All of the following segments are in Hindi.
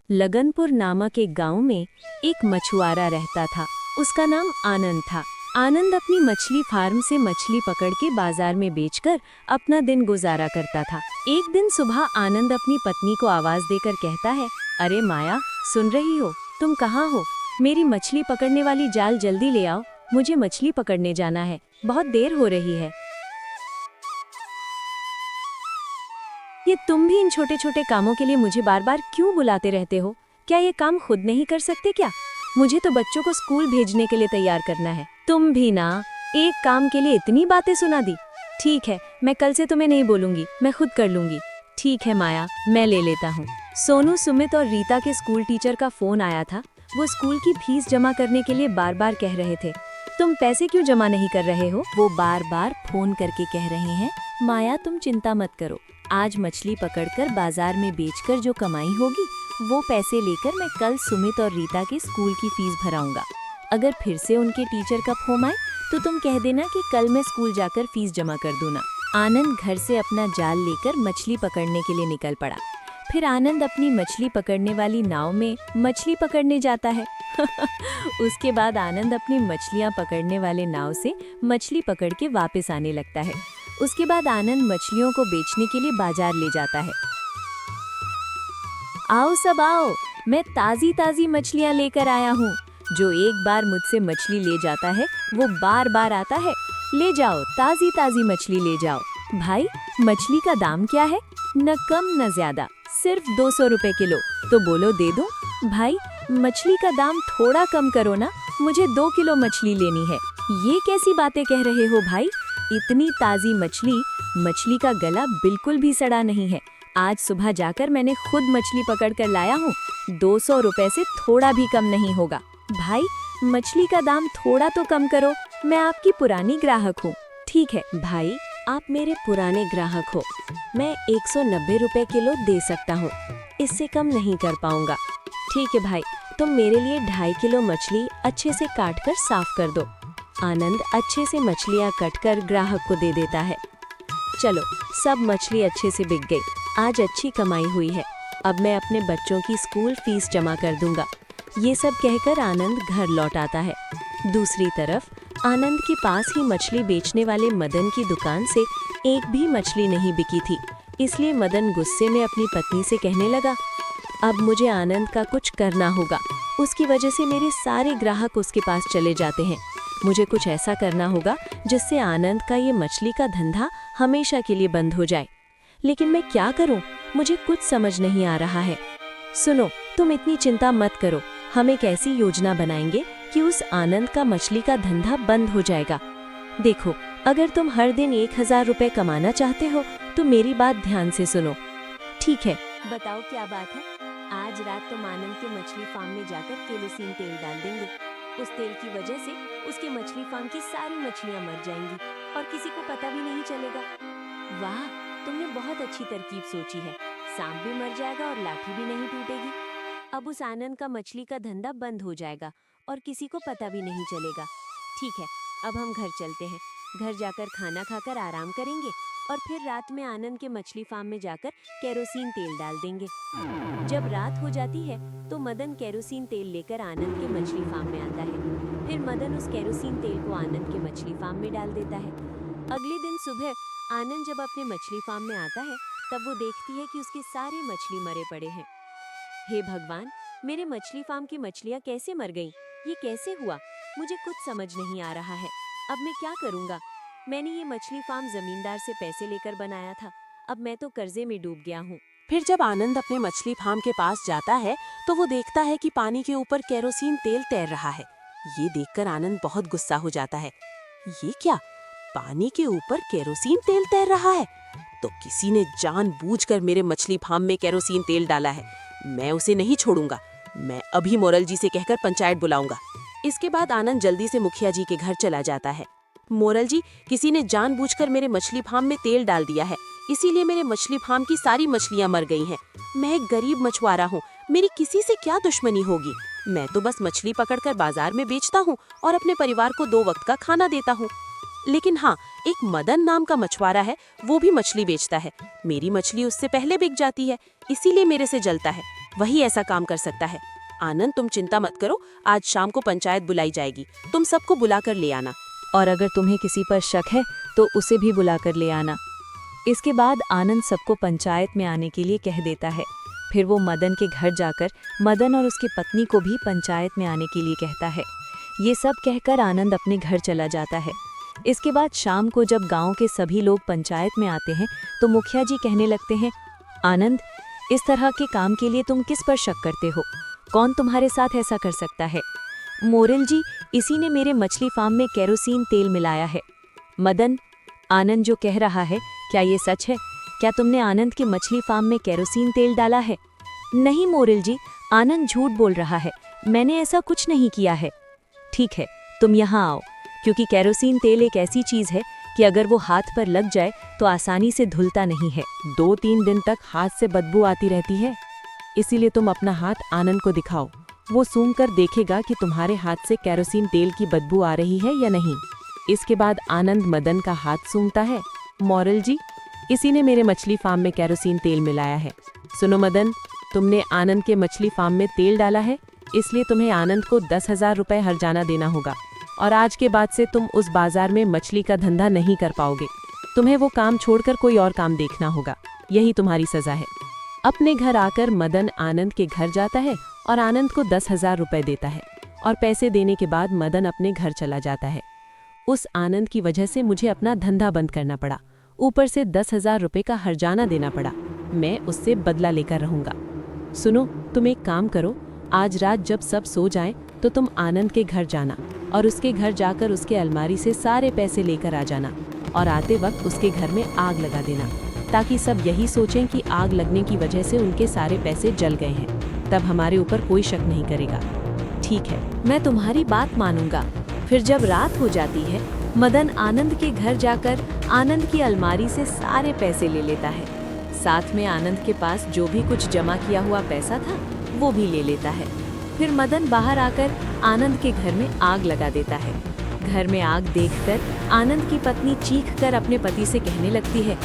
लगनपुर नामक एक गांव में एक मछुआरा रहता था। उसका नाम आनंद था। आनंद अपनी मछली फार्म से मछली पकड़ के बाजार में बेचकर अपना दिन गुजारा करता था। एक दिन सुबह आनंद अपनी पत्नी को आवाज देकर कहता है, अरे माया, सुन रही हो? तुम कहाँ हो? मेरी मछली पकड़ने वाली जाल जल्दी ले आओ, मुझे मछली पकड़ने जाना है, बहुत देर हो रही है। ये तुम भी इन छोटे छोटे कामों के लिए मुझे बार बार क्यों बुलाते रहते हो? क्या ये काम खुद नहीं कर सकते क्या? मुझे तो बच्चों को स्कूल भेजने के लिए तैयार करना है। तुम भी ना, एक काम के लिए इतनी बातें सुना दी। ठीक है, मैं कल से तुम्हें नहीं बोलूंगी, मैं खुद कर लूंगी। ठीक है माया, मैं ले लेता हूँ। सोनू, सुमित और रीता के स्कूल टीचर का फोन आया था। वो स्कूल की फीस जमा करने के लिए बार बार कह रहे थे, तुम पैसे क्यों जमा नहीं कर रहे हो? वो बार बार फोन करके कह रहे हैं, माया तुम चिंता मत करो, आज मछली पकड़कर बाजार में बेचकर जो कमाई होगी वो पैसे लेकर मैं कल सुमित और रीता के स्कूल की फीस भराऊंगा। अगर फिर से उनके टीचर का फोन आए तो तुम कह देना कि कल मैं स्कूल जाकर फीस जमा कर दूंगा। आनंद घर से अपना जाल लेकर मछली पकड़ने के लिए निकल पड़ा। फिर आनंद अपनी मछली पकड़ने वाली नाव में मछली पकड़ने जाता है। उसके बाद आनंद अपनी मछलियां पकड़ने वाले नाव से मछली पकड़ के वापस आने लगता है। उसके बाद आनंद मछलियों को बेचने के लिए बाजार ले जाता है। आओ सब आओ, मैं ताजी ताजी मछलियां लेकर आया हूँ। जो एक बार मुझसे मछली ले जाता है वो बार बार आता है। ले जाओ, ताजी ताजी मछली ले जाओ। भाई, मछली का दाम क्या है? न कम न ज्यादा, सिर्फ 200 रुपए किलो। तो बोलो दे दूं? भाई, मछली का दाम थोड़ा कम करो ना, मुझे 2 किलो मछली लेनी है। ये कैसी बातें कह रहे हो भाई? इतनी ताजी मछली, मछली का गला बिल्कुल भी सड़ा नहीं है। आज सुबह जाकर मैंने खुद मछली पकड़ कर लाया हूँ। 200 रुपए से थोड़ा भी कम नहीं होगा। भाई, मछली का दाम थोड़ा तो कम करो, मैं आपकी पुरानी ग्राहक हूँ। ठीक है भाई, आप मेरे पुराने ग्राहक हो, मैं 190 रुपए किलो दे सकता हूँ, इससे कम नहीं कर पाऊंगा। ठीक है भाई, तुम मेरे लिए 2.5 किलो मछली अच्छे से काट कर साफ कर दो। आनंद अच्छे से मछलियाँ कटकर ग्राहक को दे देता है। चलो, सब मछली अच्छे से बिक गई, आज अच्छी कमाई हुई है। अब मैं अपने बच्चों की स्कूल फीस जमा कर दूंगा। ये सब कहकर आनंद घर लौट आता है। दूसरी तरफ आनंद के पास ही मछली बेचने वाले मदन की दुकान से एक भी मछली नहीं बिकी थी। इसलिए मदन गुस्से में अपनी पत्नी से कहने लगा, अब मुझे आनंद का कुछ करना होगा, उसकी वजह से मेरे सारे ग्राहक उसके पास चले जाते हैं। मुझे कुछ ऐसा करना होगा जिससे आनंद का ये मछली का धंधा हमेशा के लिए बंद हो जाए। लेकिन मैं क्या करूं? मुझे कुछ समझ नहीं आ रहा है। सुनो, तुम इतनी चिंता मत करो, हम एक ऐसी योजना बनाएंगे कि उस आनंद का मछली का धंधा बंद हो जाएगा। देखो, अगर तुम हर दिन 1000 रुपए कमाना चाहते हो तो मेरी बात ध्यान से सुनो। ठीक है, बताओ क्या बात है? आज रात तुम आनंद के मछली फार्म में जाकर केरोसिन तेल डाल देंगे। उस तेल की वजह से उसके मछली फार्म की सारी मछलियां मर जाएंगी और किसी को पता भी नहीं चलेगा। वाह, तुमने बहुत अच्छी तरकीब सोची है। सांप भी मर जाएगा और लाठी भी नहीं टूटेगी। अब उस आनंद का मछली का धंधा बंद हो जाएगा और किसी को पता भी नहीं चलेगा। ठीक है, अब हम घर चलते हैं। घर जाकर खाना खाकर आराम करेंगे और फिर रात में आनंद के मछली फार्म में जाकर केरोसिन तेल डाल देंगे। जब रात हो जाती है तो मदन केरोसिन तेल लेकर आनंद के मछली फार्म में आता है। फिर मदन उस केरोसिन तेल को आनंद के मछली फार्म में डाल देता है। अगले दिन सुबह आनंद जब अपने मछली फार्म में आता है तब वो देखती है कि उसके सारे मछली मरे पड़े हैं। हे भगवान, मेरे मछली फार्म की मछलियाँ कैसे मर गईं? ये कैसे हुआ? मुझे कुछ समझ नहीं आ रहा है। अब मैं क्या करूँगा? मैंने ये मछली फार्म जमींदार से पैसे लेकर बनाया था, अब मैं तो कर्जे में डूब गया हूँ। फिर जब आनंद अपने मछली फार्म के पास जाता है तो वो देखता है कि पानी के ऊपर केरोसिन तेल तैर रहा है। ये देखकर आनंद बहुत गुस्सा हो जाता है। ये क्या? पानी के ऊपर केरोसिन तेल तैर रहा है? तो किसी ने जानबूझकर मेरे मछली फार्म में केरोसिन तेल डाला है। मैं उसे नहीं छोड़ूंगा। मैं अभी मोरल जी से कहकर पंचायत बुलाऊंगा। इसके बाद आनंद जल्दी से मुखिया जी के घर चला जाता है। मोरल जी, किसी ने जानबूझकर मेरे मछली फार्म में तेल डाल दिया है, इसीलिए मेरे मछली फार्म की सारी मछलियां मर गई हैं। मैं एक गरीब मछुआरा हूँ, मेरी किसी से क्या दुश्मनी होगी? मैं तो बस मछली पकड़कर बाजार में बेचता हूँ और अपने परिवार को 2 वक्त का खाना देता हूँ। लेकिन हाँ, एक मदन नाम का मछुआरा है, वो भी मछली बेचता है। मेरी मछली उससे पहले बिक जाती है, इसीलिए मेरे से जलता है। वही ऐसा काम कर सकता है। आनंद, तुम चिंता मत करो, आज शाम को पंचायत बुलाई जाएगी, तुम सबको बुलाकर ले आना। और अगर तुम्हें किसी पर शक है तो उसे भी बुलाकर ले आना। इसके बाद आनंद सबको पंचायत में आने के लिए कह देता है। फिर वो मदन के घर जाकर मदन और उसकी पत्नी को भी पंचायत में आने के लिए कहता है। ये सब कहकर आनंद अपने घर चला जाता है। इसके बाद शाम को जब गांव के सभी लोग पंचायत में आते हैं तो मुखिया जी कहने लगते हैं, आनंद, इस तरह के काम के लिए तुम किस पर शक करते हो? कौन तुम्हारे साथ ऐसा कर सकता है? मोरेल जी, इसी ने मेरे मछली फार्म में केरोसिन तेल मिलाया है। मदन, आनंद जो कह रहा है क्या ये सच है? क्या तुमने आनंद के मछली फार्म में केरोसिन तेल डाला है? नहीं मोरेल जी, आनंद झूठ बोल रहा है, मैंने ऐसा कुछ नहीं किया है। ठीक है, तुम यहाँ आओ, क्योंकि केरोसिन तेल एक ऐसी चीज़ है कि अगर वो हाथ पर लग जाए तो आसानी से धुलता नहीं है। 2-3 दिन तक हाथ से बदबू आती रहती है, इसीलिए तुम अपना हाथ आनंद को दिखाओ। वो सूंघ कर देखेगा कि तुम्हारे हाथ से केरोसिन तेल की बदबू आ रही है या नहीं। इसके बाद आनंद मदन का हाथ सूंघता है। मोरेल जी, इसी ने मेरे मछली फार्म में केरोसिन तेल मिलाया है। सुनो मदन, तुमने आनंद के मछली फार्म में तेल डाला है, इसलिए तुम्हें आनंद को 10,000 रुपये हर्जाना देना होगा और आज के बाद से तुम उस बाजार में मछली का धंधा नहीं कर पाओगे। तुम्हें वो काम छोड़कर कोई और काम देखना होगा, यही तुम्हारी सजा है। अपने घर आकर मदन आनंद के घर जाता है और आनंद को 10,000 रुपये देता है और पैसे देने के बाद मदन अपने घर चला जाता है। उस आनंद की वजह से मुझे अपना धंधा बंद करना पड़ा, ऊपर से 10,000 रुपये का हर्जाना देना पड़ा। मैं उससे बदला लेकर रहूंगा। सुनो, तुम एक काम करो, आज रात जब सब सो जाएं तो तुम आनंद के घर जाना और उसके घर जाकर उसके अलमारी से सारे पैसे लेकर आ जाना और आते वक्त उसके घर में आग लगा देना, ताकि सब यही सोचें कि आग लगने की वजह से उनके सारे पैसे जल गए हैं। तब हमारे ऊपर कोई शक नहीं करेगा। ठीक है, मैं तुम्हारी बात मानूंगा। फिर जब रात हो जाती है, मदन आनंद के घर जाकर आनंद की अलमारी से सारे पैसे ले लेता है। साथ में आनंद के पास जो भी कुछ जमा किया हुआ पैसा था वो भी ले लेता है। फिर मदन बाहर आकर आनंद के घर में आग लगा देता है। घर में आग देखकर आनंद की पत्नी चीखकर अपने पति से कहने लगती है,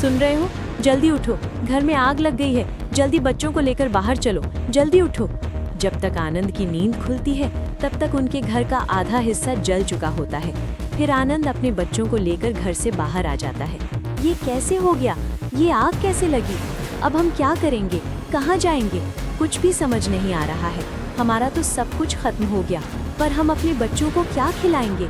सुन रहे हो, जल्दी उठो, घर में आग लग गई है, जल्दी बच्चों को लेकर बाहर चलो, जल्दी उठो। जब तक आनंद की नींद खुलती है तब तक उनके घर का आधा हिस्सा जल चुका होता है। फिर आनंद अपने बच्चों को लेकर घर से बाहर आ जाता है। ये कैसे हो गया? ये आग कैसे लगी? अब हम क्या करेंगे? कहाँ जाएंगे? कुछ भी समझ नहीं आ रहा है। हमारा तो सब कुछ खत्म हो गया, पर हम अपने बच्चों को क्या खिलाएंगे?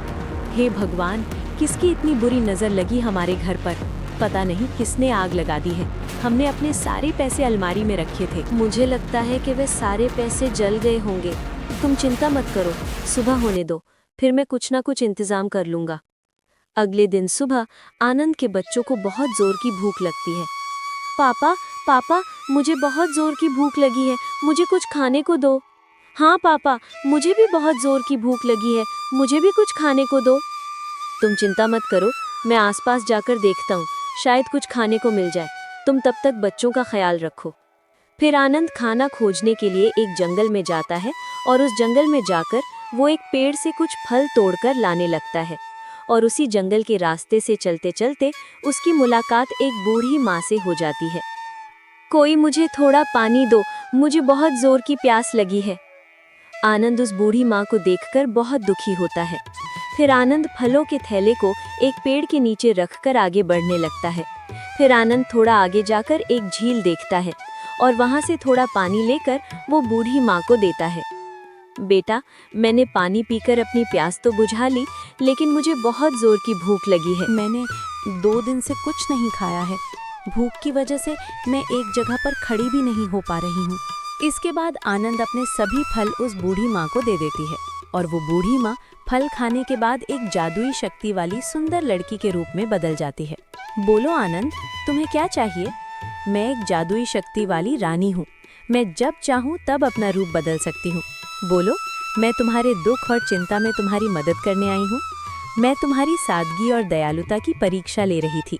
हे भगवान, किसकी इतनी बुरी नजर लगी हमारे घर पर? पता नहीं किसने आग लगा दी है। हमने अपने सारे पैसे अलमारी में रखे थे। मुझे लगता है कि वे सारे पैसे जल गए होंगे। तुम चिंता मत करो, सुबह होने दो, फिर मैं कुछ ना कुछ इंतजाम कर लूंगा। अगले दिन सुबह आनंद के बच्चों को बहुत जोर की भूख लगती है। पापा, पापा, मुझे बहुत जोर की भूख लगी है, मुझे कुछ खाने को दो। हाँ पापा, मुझे भी बहुत जोर की भूख लगी है, मुझे भी कुछ खाने को दो। तुम चिंता मत करो, मैं आसपास जाकर देखता हूँ, शायद कुछ खाने को मिल जाए। तुम तब तक बच्चों का ख्याल रखो। फिर आनंद खाना खोजने के लिए एक जंगल में जाता है और उस जंगल में जाकर वो एक पेड़ से कुछ फल तोड़कर लाने लगता है। और उसी जंगल के रास्ते से चलते चलते उसकी मुलाकात एक बूढ़ी माँ से हो जाती है। कोई मुझे थोड़ा पानी दो, मुझे बहुत जोर की प्यास लगी है। आनंद उस बूढ़ी माँ को देखकर बहुत दुखी होता है। फिर आनंद फलों के थैले को एक पेड़ के नीचे रखकर आगे बढ़ने लगता है। फिर आनंद थोड़ा आगे जाकर एक झील देखता है और वहाँ से थोड़ा पानी लेकर वो बूढ़ी माँ को देता है। बेटा, मैंने पानी पीकर अपनी प्यास तो बुझा ली, लेकिन मुझे बहुत जोर की भूख लगी है। मैंने 2 दिन से कुछ नहीं खाया है। भूख की वजह से मैं एक जगह पर खड़ी भी नहीं हो पा रही हूँ। इसके बाद आनंद अपने सभी फल उस बूढ़ी माँ को दे देती है और वो बूढ़ी माँ फल खाने के बाद एक जादुई शक्ति वाली सुंदर लड़की के रूप में बदल जाती है। बोलो आनंद, तुम्हें क्या चाहिए? मैं एक जादुई शक्ति वाली रानी हूँ। मैं जब चाहूँ तब अपना रूप बदल सकती हूँ। बोलो, मैं तुम्हारे दुख और चिंता में तुम्हारी मदद करने आई हूँ। मैं तुम्हारी सादगी और दयालुता की परीक्षा ले रही थी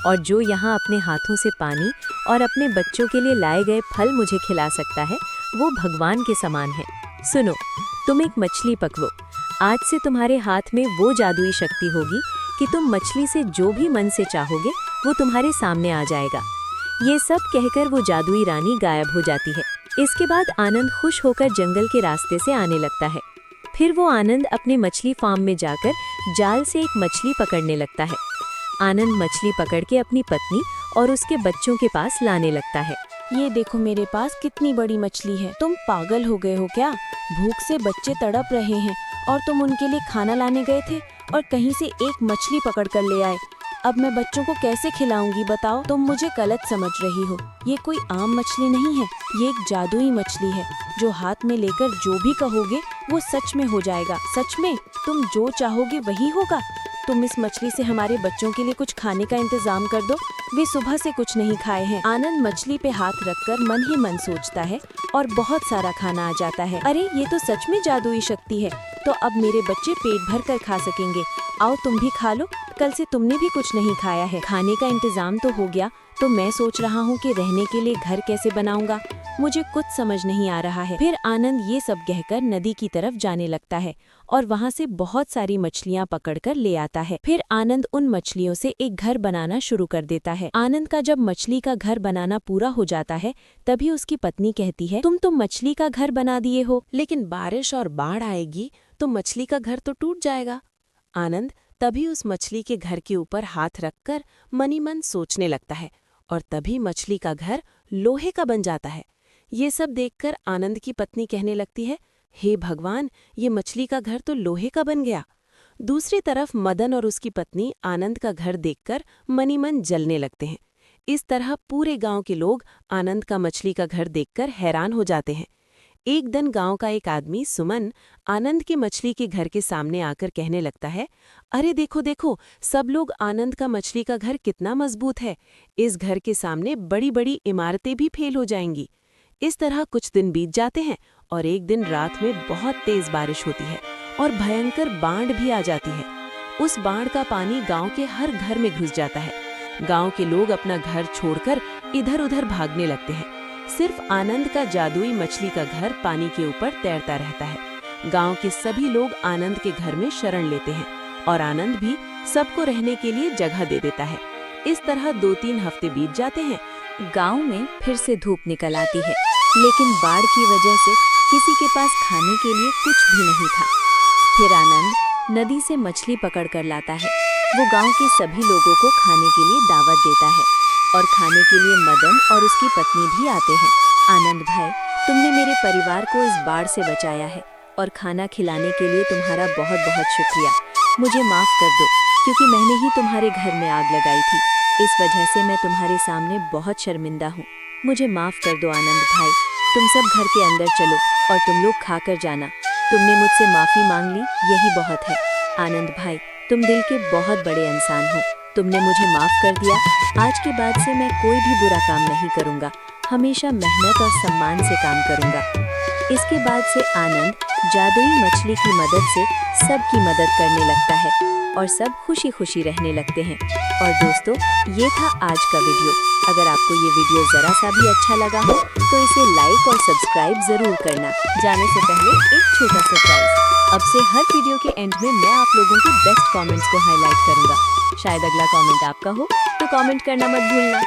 और जो यहाँ अपने हाथों से पानी और अपने बच्चों के लिए लाए गए फल मुझे खिला सकता है, वो भगवान के समान है। सुनो, तुम एक मछली पकड़ो। आज से तुम्हारे हाथ में वो जादुई शक्ति होगी कि तुम मछली से जो भी मन से चाहोगे वो तुम्हारे सामने आ जाएगा। ये सब कहकर वो जादुई रानी गायब हो जाती है। इसके बाद आनंद खुश होकर जंगल के रास्ते से आने लगता है। फिर वो आनंद अपने मछली फार्म में जाकर जाल से एक मछली पकड़ने लगता है। आनंद मछली पकड़ के अपनी पत्नी और उसके बच्चों के पास लाने लगता है। ये देखो मेरे पास कितनी बड़ी मछली है। तुम पागल हो गए हो क्या? भूख से बच्चे तड़प रहे हैं और तुम उनके लिए खाना लाने गए थे और कहीं से एक मछली पकड़ कर ले आए। अब मैं बच्चों को कैसे खिलाऊंगी बताओ? तुम मुझे गलत समझ रही हो। ये कोई आम मछली नहीं है, ये एक जादुई मछली है जो हाथ में लेकर जो भी कहोगे वो सच में हो जाएगा। सच में तुम जो चाहोगे वही होगा। तुम इस मछली से हमारे बच्चों के लिए कुछ खाने का इंतजाम कर दो, वे सुबह से कुछ नहीं खाए हैं। आनंद मछली पे हाथ रखकर मन ही मन सोचता है और बहुत सारा खाना आ जाता है। अरे ये तो सच में जादुई शक्ति है, तो अब मेरे बच्चे पेट भर कर खा सकेंगे। आओ तुम भी खा लो, कल से तुमने भी कुछ नहीं खाया है। खाने का इंतजाम तो हो गया, तो मैं सोच रहा हूँ कि रहने के लिए घर कैसे बनाऊंगा, मुझे कुछ समझ नहीं आ रहा है। फिर आनंद ये सब कहकर नदी की तरफ जाने लगता है और वहाँ से बहुत सारी मछलियाँ पकड़कर ले आता है। फिर आनंद उन मछलियों से एक घर बनाना शुरू कर देता है। आनंद का जब मछली का घर बनाना पूरा हो जाता है, तभी उसकी पत्नी कहती है, तुम तो मछली का घर बना दिए हो, लेकिन बारिश और बाढ़ आएगी तो मछली का घर तो टूट जाएगा। आनंद तभी उस मछली के घर के ऊपर हाथ रखकर मनी मन सोचने लगता है और तभी मछली का घर लोहे का बन जाता है। ये सब देखकर आनंद की पत्नी कहने लगती है, हे भगवान, ये मछली का घर तो लोहे का बन गया। दूसरी तरफ मदन और उसकी पत्नी आनंद का घर देखकर मनी मन जलने लगते हैं। इस तरह पूरे गांव के लोग आनंद का मछली का घर देखकर हैरान हो जाते हैं। एक दिन गांव का एक आदमी सुमन आनंद के मछली के घर के सामने आकर कहने लगता है, अरे देखो देखो, सब लोग आनंद का मछली का घर कितना मजबूत है। इस घर के सामने बड़ी बड़ी इमारतें भी फेल हो जाएंगी। इस तरह कुछ दिन बीत जाते हैं और एक दिन रात में बहुत तेज बारिश होती है और भयंकर बाढ़ भी आ जाती है। उस बाढ़ का पानी गांव के हर घर में घुस जाता है। गांव के लोग अपना घर छोड़कर इधर उधर भागने लगते हैं। सिर्फ आनंद का जादुई मछली का घर पानी के ऊपर तैरता रहता है। गांव के सभी लोग आनंद के घर में शरण लेते हैं और आनंद भी सबको रहने के लिए जगह दे देता है। इस तरह 2-3 हफ्ते बीत जाते हैं। गांव में फिर से धूप निकल आती है, लेकिन बाढ़ की वजह से किसी के पास खाने के लिए कुछ भी नहीं था। फिर आनंद नदी से मछली पकड़ कर लाता है। वो गांव के सभी लोगों को खाने के लिए दावत देता है और खाने के लिए मदन और उसकी पत्नी भी आते हैं। आनंद भाई, तुमने मेरे परिवार को इस बाढ़ से बचाया है और खाना खिलाने के लिए तुम्हारा बहुत बहुत शुक्रिया। मुझे माफ कर दो, क्योंकि मैंने ही तुम्हारे घर में आग लगाई थी। इस वजह से मैं तुम्हारे सामने बहुत शर्मिंदा हूँ। मुझे माफ कर दो आनंद भाई। तुम सब घर के अंदर चलो और तुम लोग खाकर जाना। तुमने मुझसे माफी मांग ली, यही बहुत है। आनंद भाई, तुम दिल के बहुत बड़े इंसान हो। तुमने मुझे माफ कर दिया। आज के बाद से मैं कोई भी बुरा काम नहीं करूँगा, हमेशा मेहनत और सम्मान से काम करूँगा। इसके बाद से आनंद जादुई मछली की मदद से सबकी मदद करने लगता है और सब खुशी खुशी रहने लगते हैं। और दोस्तों, ये था आज का वीडियो। अगर आपको ये वीडियो ज़रा सा भी अच्छा लगा हो तो इसे लाइक और सब्सक्राइब ज़रूर करना। जाने से पहले एक छोटा सरप्राइज। अब से हर वीडियो के एंड में मैं आप लोगों के बेस्ट कमेंट्स को हाईलाइट करूंगा। शायद अगला कमेंट आपका हो, तो कमेंट करना मत भूलना।